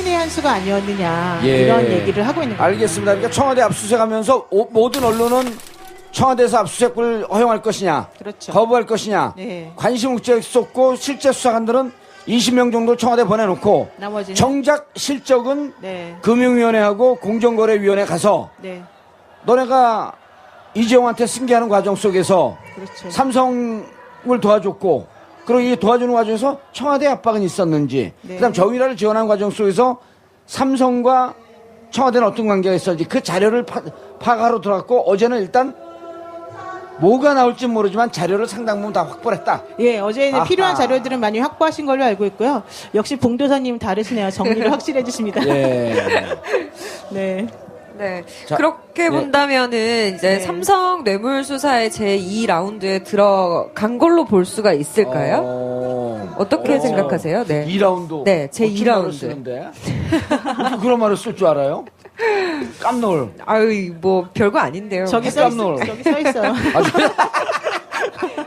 신의 한 수가 아니었느냐 예. 이런 얘기를 하고 있는 거예요. 알겠습니다. 그러니까 청와대 압수수색하면서 모든 언론은 청와대에서 압수수색을 허용할 것이냐, 그렇죠. 거부할 것이냐, 네. 관심 국제에 쏟고 실제 수사관들은 20명 정도 청와대 보내놓고 나머지는 정작 실적은 네. 금융위원회하고 공정거래위원회 가서 네. 너네가 이재용한테 승계하는 과정 속에서 그렇죠. 삼성을 도와줬고 그리고 이 도와주는 과정에서 청와대 압박은 있었는지 네. 그다음 정유라를 지원하는 과정 속에서 삼성과 청와대는 어떤 관계가 있었는지 그 자료를 파악하러 들어갔고 어제는 일단 뭐가 나올지 모르지만 자료를 상당 부분 다 확보를 했다. 예, 어제는 아하. 필요한 자료들은 많이 확보하신 걸로 알고 있고요. 역시 봉도사님 다르시네요. 정리를 확실해 주십니다. 예. 네. 네. 자, 그렇게 예. 본다면은 이제 네. 삼성 뇌물수사의 제2라운드에 들어간 걸로 볼 수가 있을까요? 어떻게 생각하세요? 네. 2라운드. 네, 제 2라운드. 쓰는데. 어떻게 그런 말을 쓸 줄 알아요? 깜놀. 아유, 뭐 별거 아닌데요. 저기 써 있어요. 깜놀. 저기 써 있어요.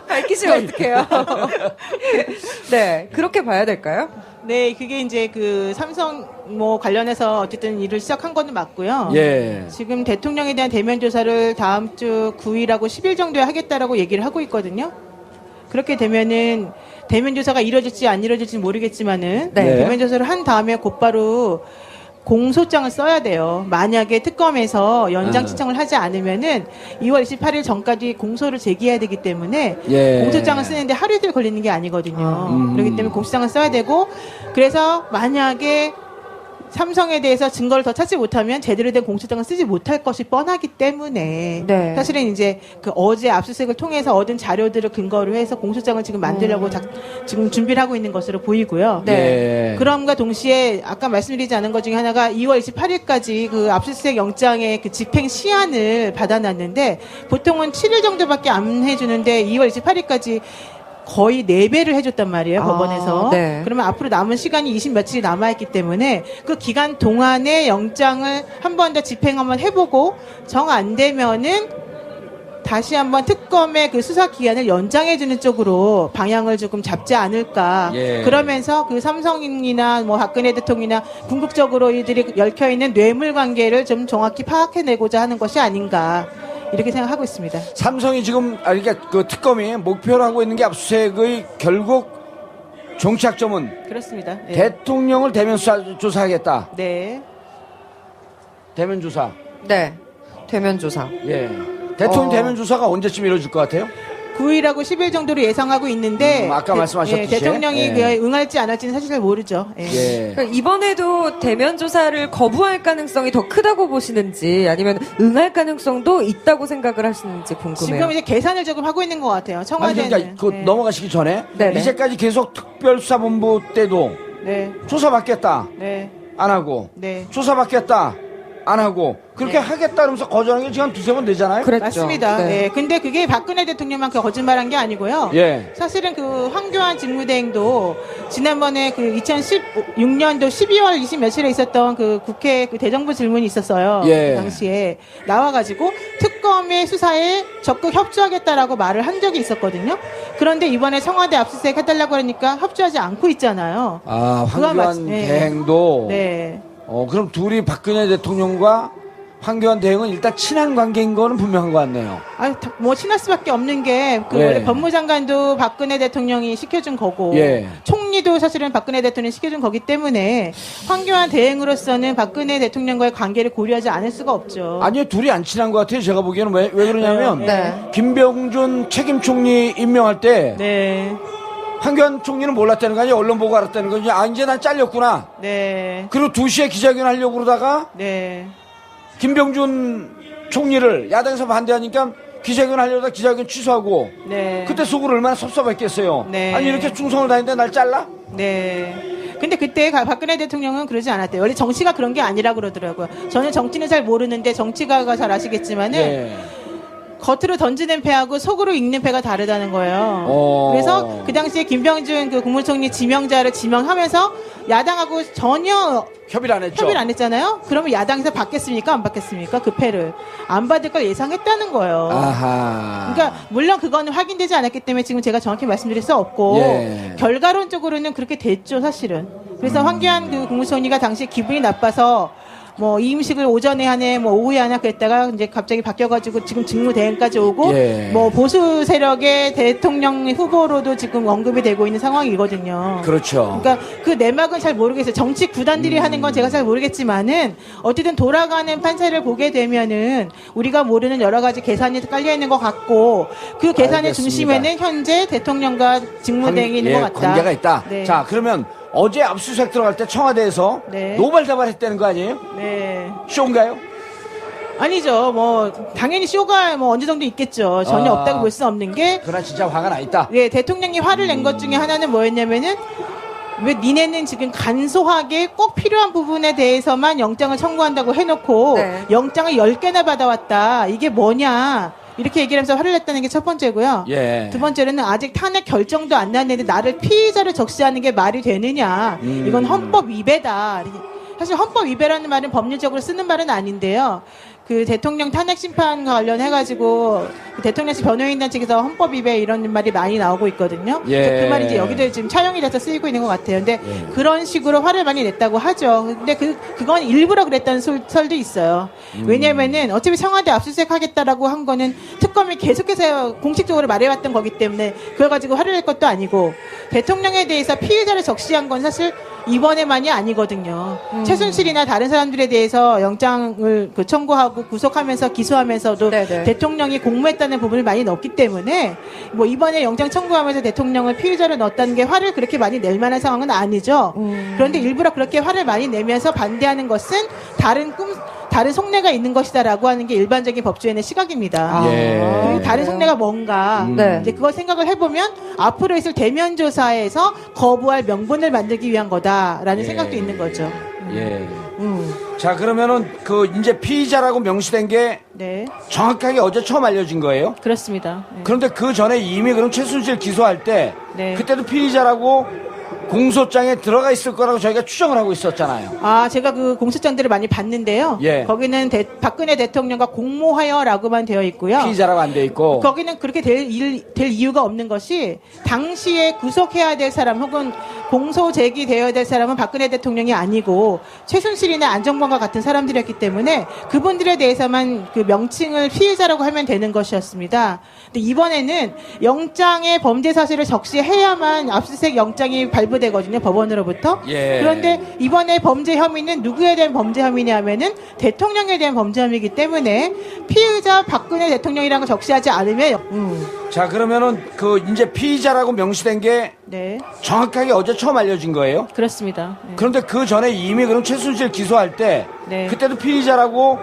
밝히시면 어떡해요? 네, 그렇게 봐야 될까요? 네, 그게 이제 그 삼성 뭐 관련해서 어쨌든 일을 시작한 거는 맞고요. 예. 지금 대통령에 대한 대면 조사를 다음 주 9일하고 10일 정도에 하겠다라고 얘기를 하고 있거든요. 그렇게 되면은 대면 조사가 이루어질지 안 이루어질지 모르겠지만은 네. 대면 조사를 한 다음에 곧바로 공소장을 써야 돼요. 만약에 특검에서 연장 신청을 하지 않으면은 2월 28일 전까지 공소를 제기해야 되기 때문에 예. 공소장을 쓰는데 하루 이틀 걸리는 게 아니거든요. 그렇기 때문에 공소장을 써야 되고 그래서 만약에 삼성에 대해서 증거를 더 찾지 못하면 제대로 된 공소장을 쓰지 못할 것이 뻔하기 때문에 네. 사실은 이제 그 어제 압수수색을 통해서 얻은 자료들을 근거로 해서 공소장을 지금 만들려고 지금 준비를 하고 있는 것으로 보이고요. 네. 그럼과 동시에 아까 말씀드리지 않은 것 중에 하나가 2월 28일까지 그 압수수색 영장의 그 집행 시한을 받아놨는데 보통은 7일 정도밖에 안 해주는데 2월 28일까지 거의 4배를 해줬단 말이에요, 법원에서. 네. 그러면 앞으로 남은 시간이 20 며칠이 남아있기 때문에 그 기간 동안에 영장을 한 번 더 집행 한번 해보고 정 안 되면은 다시 한번 특검의 그 수사 기한을 연장해주는 쪽으로 방향을 조금 잡지 않을까. 예. 그러면서 그 삼성이나 뭐 박근혜 대통령이나 궁극적으로 이들이 얽혀있는 뇌물 관계를 좀 정확히 파악해내고자 하는 것이 아닌가. 이렇게 생각하고 있습니다. 삼성이 지금 그러니까 그 특검이 목표로 하고 있는 게 압수수색의 결국 종착점은 그렇습니다. 네. 대통령을 대면 조사하겠다. 네. 대면 조사. 네. 대면 조사. 예. 대통령 대면 조사가 언제쯤 이루어질 것 같아요? 9일하고 10일 정도로 예상하고 있는데 아까 말씀하셨듯이. 예, 대통령이 예. 그 응할지 안 할지는 사실 잘 모르죠. 예. 예. 그러니까 이번에도 대면 조사를 거부할 가능성이 더 크다고 보시는지 아니면 응할 가능성도 있다고 생각을 하시는지 궁금해요. 지금 이제 계산을 조금 하고 있는 것 같아요. 아니 청와대는. 그러니까 그 네. 넘어가시기 전에 네네. 이제까지 계속 특별수사본부 때도 네. 조사받겠다 네. 안 하고 네. 조사받겠다 안 하고 그렇게 네. 하겠다 그러면서 거절하는 게 지금 한 두세 번 되잖아요. 그랬죠. 맞습니다. 네. 네. 근데 그게 박근혜 대통령만 그 거짓말한 게 아니고요. 예. 사실은 그 황교안 직무대행도 지난번에 그 2016년도 12월 20 며칠에 있었던 그 국회 그 대정부 질문이 있었어요. 예. 그 당시에 나와가지고 특검의 수사에 적극 협조하겠다라고 말을 한 적이 있었거든요. 그런데 이번에 청와대 압수수색 해달라고 하니까 협조하지 않고 있잖아요. 아 그거 황교안 네. 대행도 네. 그럼 둘이 박근혜 대통령과 황교안 대행은 일단 친한 관계인 거는 분명한 것 같네요. 아, 뭐 친할 수밖에 없는 게 그 예. 원래 법무장관도 박근혜 대통령이 시켜준 거고 예. 총리도 사실은 박근혜 대통령이 시켜준 거기 때문에 황교안 대행으로서는 박근혜 대통령과의 관계를 고려하지 않을 수가 없죠. 아니요, 둘이 안 친한 것 같아요. 제가 보기에는 왜 그러냐면 네. 김병준 책임 총리 임명할 때 네, 황교안 총리는 몰랐다는 거 아니에요? 언론 보고 알았다는 거지. 아, 이제 난 잘렸구나. 네, 그리고 2시에 기자회견 하려고 그러다가 네, 김병준 총리를 야당에서 반대하니까 기자회견 하려다 기자회견 취소하고 네. 그때 속으로 얼마나 섭섭했겠어요. 네. 아니 이렇게 충성을 다했는데 날 잘라? 네. 근데 그때 박근혜 대통령은 그러지 않았대요. 원래 정치가 그런 게 아니라 그러더라고요. 저는 정치는 잘 모르는데 정치가가 잘 아시겠지만은 예. 겉으로 던지는 패하고 속으로 읽는 패가 다르다는 거예요. 그래서 그 당시에 김병준 그 국무총리 지명자를 지명하면서 야당하고 전혀 협의를 안 했죠. 협의를 안 했잖아요. 그러면 야당에서 받겠습니까? 안 받겠습니까? 그 패를 안 받을 걸 예상했다는 거예요. 아하. 그러니까 물론 그거는 확인되지 않았기 때문에 지금 제가 정확히 말씀드릴 수 없고 예. 결과론적으로는 그렇게 됐죠, 사실은. 그래서 황교안 그 국무총리가 당시 기분이 나빠서 뭐 이임식을 오전에 하네, 뭐 오후에 하나 그랬다가 이제 갑자기 바뀌어가지고 지금 직무대행까지 오고 예. 뭐 보수 세력의 대통령 후보로도 지금 언급이 되고 있는 상황이거든요. 그렇죠. 그러니까 그 내막은 잘 모르겠어요. 정치 구단들이 하는 건 제가 잘 모르겠지만은 어쨌든 돌아가는 판세를 보게 되면은 우리가 모르는 여러 가지 계산이 깔려 있는 것 같고 그 계산의 알겠습니다. 중심에는 현재 대통령과 직무대행이 있는 것 같다. 관계가 있다. 네. 자, 그러면 어제 압수수색 들어갈 때 청와대에서 네. 노발대발했다는 거 아니에요? 네. 쇼인가요? 아니죠. 뭐 당연히 쇼가 뭐 어느 정도 있겠죠. 전혀 아. 없다고 볼 수 없는 게 그러나 진짜 화가 나 있다. 예, 대통령이 화를 낸 것 중에 하나는 뭐였냐면은 왜 니네는 지금 간소하게 꼭 필요한 부분에 대해서만 영장을 청구한다고 해놓고 네. 영장을 10개나 받아왔다. 이게 뭐냐. 이렇게 얘기를 하면서 화를 냈다는 게 첫 번째고요. 예. 두 번째로는 아직 탄핵 결정도 안 났는데 나를 피의자로 적시하는 게 말이 되느냐. 이건 헌법 위배다. 사실 헌법 위배라는 말은 법률적으로 쓰는 말은 아닌데요. 그 대통령 탄핵 심판과 관련해가지고 그 대통령실 변호인단 측에서 헌법 위배 이런 말이 많이 나오고 있거든요. 예. 그래서 그 말이 이제 여기도 지금 차용이 돼서 쓰이고 있는 것 같아요. 근데 그런 식으로 화를 많이 냈다고 하죠. 근데 그건 일부러 그랬다는 설도 있어요. 왜냐면은 어차피 청와대 압수수색 하겠다라고 한 거는 특검이 계속해서 공식적으로 말해왔던 거기 때문에 그걸 가지고 화를 낼 것도 아니고 대통령에 대해서 피의자를 적시한 건 사실 이번에만이 아니거든요. 최순실이나 다른 사람들에 대해서 영장을 그 청구하고 구속하면서 기소하면서도 네네. 대통령이 공모했다는 부분을 많이 넣었기 때문에 뭐 이번에 영장 청구하면서 대통령을 피의자로 넣었다는 게 화를 그렇게 많이 낼 만한 상황은 아니죠. 그런데 일부러 그렇게 화를 많이 내면서 반대하는 것은 다른 속내가 있는 것이다라고 하는 게 일반적인 법조인의 시각입니다. 예. 그 다른 속내가 뭔가 네. 이제 그걸 생각을 해보면 앞으로 있을 대면 조사에서 거부할 명분을 만들기 위한 거다라는 예. 생각도 있는 거죠. 예. 자, 그러면은 그 이제 피의자라고 명시된 게 네, 정확하게 어제 처음 알려진 거예요? 그렇습니다. 네. 그런데 그 전에 이미 그럼 최순실 기소할 때 네. 그때도 피의자라고 공소장에 들어가 있을 거라고 저희가 추정을 하고 있었잖아요. 아, 제가 그 공소장들을 많이 봤는데요. 예. 거기는 박근혜 대통령과 공모하여라고만 되어 있고요. 피의자라고 안 돼 있고. 거기는 그렇게 될 이유가 없는 것이 당시에 구속해야 될 사람 혹은 공소 제기되어야 될 사람은 박근혜 대통령이 아니고 최순실이나 안정권과 같은 사람들이었기 때문에 그분들에 대해서만 그 명칭을 피의자라고 하면 되는 것이었습니다. 근데 이번에는 영장의 범죄 사실을 적시해야만 압수수색 영장이 발부되거든요. 법원으로부터. 예. 그런데 이번에 범죄 혐의는 누구에 대한 범죄 혐의냐면은 대통령에 대한 범죄 혐의이기 때문에 피의자 박근혜 대통령이라는 걸 적시하지 않으면 자, 그러면은 그 이제 피의자라고 명시된 게 네, 정확하게 어제 처음 알려진 거예요? 그렇습니다. 네. 그런데 그 전에 이미 그럼 최순실 기소할 때 네. 그때도 피의자라고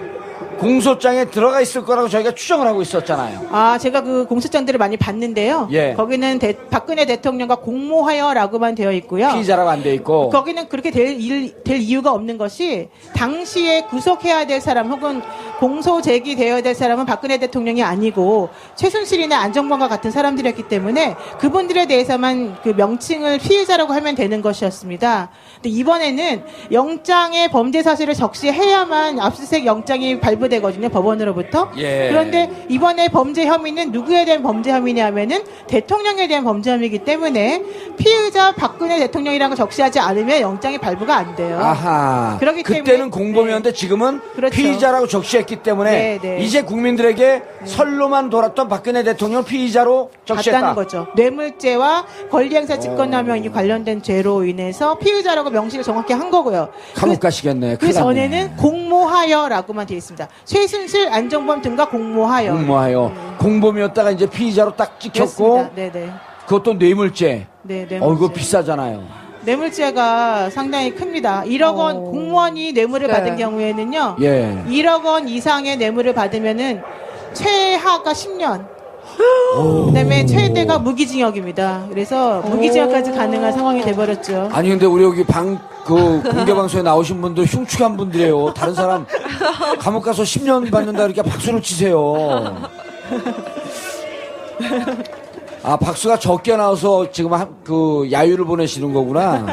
공소장에 들어가 있을 거라고 저희가 추정을 하고 있었잖아요. 아, 제가 그 공소장들을 많이 봤는데요. 예. 거기는 박근혜 대통령과 공모하여라고만 되어 있고요. 피의자라고 안 돼 있고. 거기는 그렇게 될 이유가 없는 것이 당시에 구속해야 될 사람 혹은 공소 제기되어야 될 사람은 박근혜 대통령이 아니고 최순실이나 안정권과 같은 사람들이었기 때문에 그분들에 대해서만 그 명칭을 피의자라고 하면 되는 것이었습니다. 근데 이번에는 영장의 범죄 사실을 적시해야만 압수수색 영장이 발부되거든요. 법원으로부터. 예. 그런데 이번에 범죄 혐의는 누구에 대한 범죄 혐의냐면은 대통령에 대한 범죄 혐의이기 때문에 피의자 박근혜 대통령이라는 걸 적시하지 않으면 영장이 발부가 안 돼요. 아하. 그렇기 그때는 때문에 공범이었는데 지금은 그렇죠. 피의자라고 적시했기 때문에 네, 네. 이제 국민들에게 설로만 돌았던 박근혜 대통령 피의자로 적시했다. 같다는 거죠. 뇌물죄와 권리행사 직권남용이 관련된 죄로 인해서 피의자라고 명시를 정확히 한 거고요. 감옥 가시겠네. 그 큰일 났네. 전에는 공모하여라고만 되어 있습니다. 최순실, 안정범 등과 공모하여. 공모하여 공범이었다가 이제 피의자로 딱 찍혔고 그렇습니다. 네네. 그것도 뇌물죄. 네, 네. 이거 비싸잖아요. 뇌물죄가 상당히 큽니다. 1억 원 공무원이 뇌물을 네. 받은 경우에는요. 예. 1억 원 이상의 뇌물을 받으면은 최하가 10년. 그다음에 최대가 무기징역입니다. 그래서 무기징역까지 가능한 상황이 돼버렸죠. 아니 근데 우리 여기 그 공개 방송에 나오신 분들 흉측한 분들이에요. 다른 사람 감옥 가서 10년 받는다 이렇게 박수를 치세요. 아, 박수가 적게 나와서 지금 그 야유를 보내시는 거구나.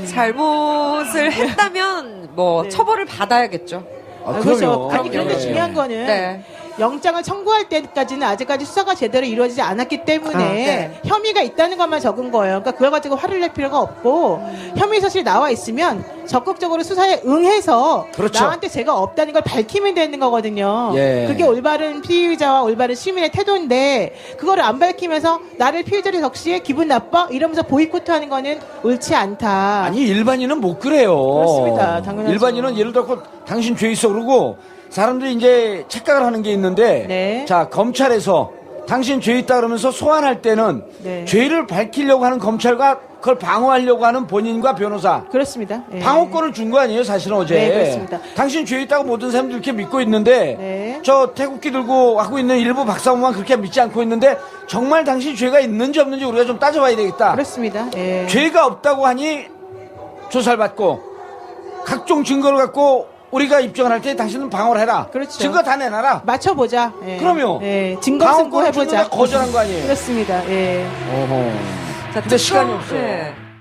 잘못을 했다면 뭐 네. 처벌을 받아야겠죠. 아, 그렇죠. 그럼요. 아니 그런데 네. 중요한 거는 네. 영장을 청구할 때까지는 아직까지 수사가 제대로 이루어지지 않았기 때문에 네. 혐의가 있다는 것만 적은 거예요. 그러니까 그걸 가지고 화를 낼 필요가 없고 혐의 사실이 나와 있으면 적극적으로 수사에 응해서 그렇죠. 나한테 죄가 없다는 걸 밝히면 되는 거거든요. 예. 그게 올바른 피의자와 올바른 시민의 태도인데 그거를 안 밝히면서 나를 피의자로 적시해 기분 나빠 이러면서 보이콧하는 거는 옳지 않다. 아니 일반인은 못 그래요. 그렇습니다. 당연하죠. 일반인은 예를 들어 당신 죄 있어 그러고 사람들이 이제 착각을 하는 게 있는데 네. 자 검찰에서 당신 죄 있다 그러면서 소환할 때는 네. 죄를 밝히려고 하는 검찰과 그걸 방어하려고 하는 본인과 변호사 그렇습니다. 예. 방어권을 준 거 아니에요 사실은 어제. 네, 그렇습니다. 당신 죄 있다고 모든 사람들이 이렇게 믿고 있는데 네. 저 태국기 들고 하고 있는 일부 박사모만 그렇게 믿지 않고 있는데 정말 당신 죄가 있는지 없는지 우리가 좀 따져봐야 되겠다. 그렇습니다. 예. 죄가 없다고 하니 조사를 받고 각종 증거를 갖고 우리가 입증을 할 때 당신은 방어를 해라. 그렇죠. 증거 다 내놔라. 맞춰보자. 예. 그럼요. 예. 증거 방어권을 승부해보자. 주는데 거절한 거 아니에요. 그렇습니다. 예. 어허. 자, 근데 시간이 없어요. 네.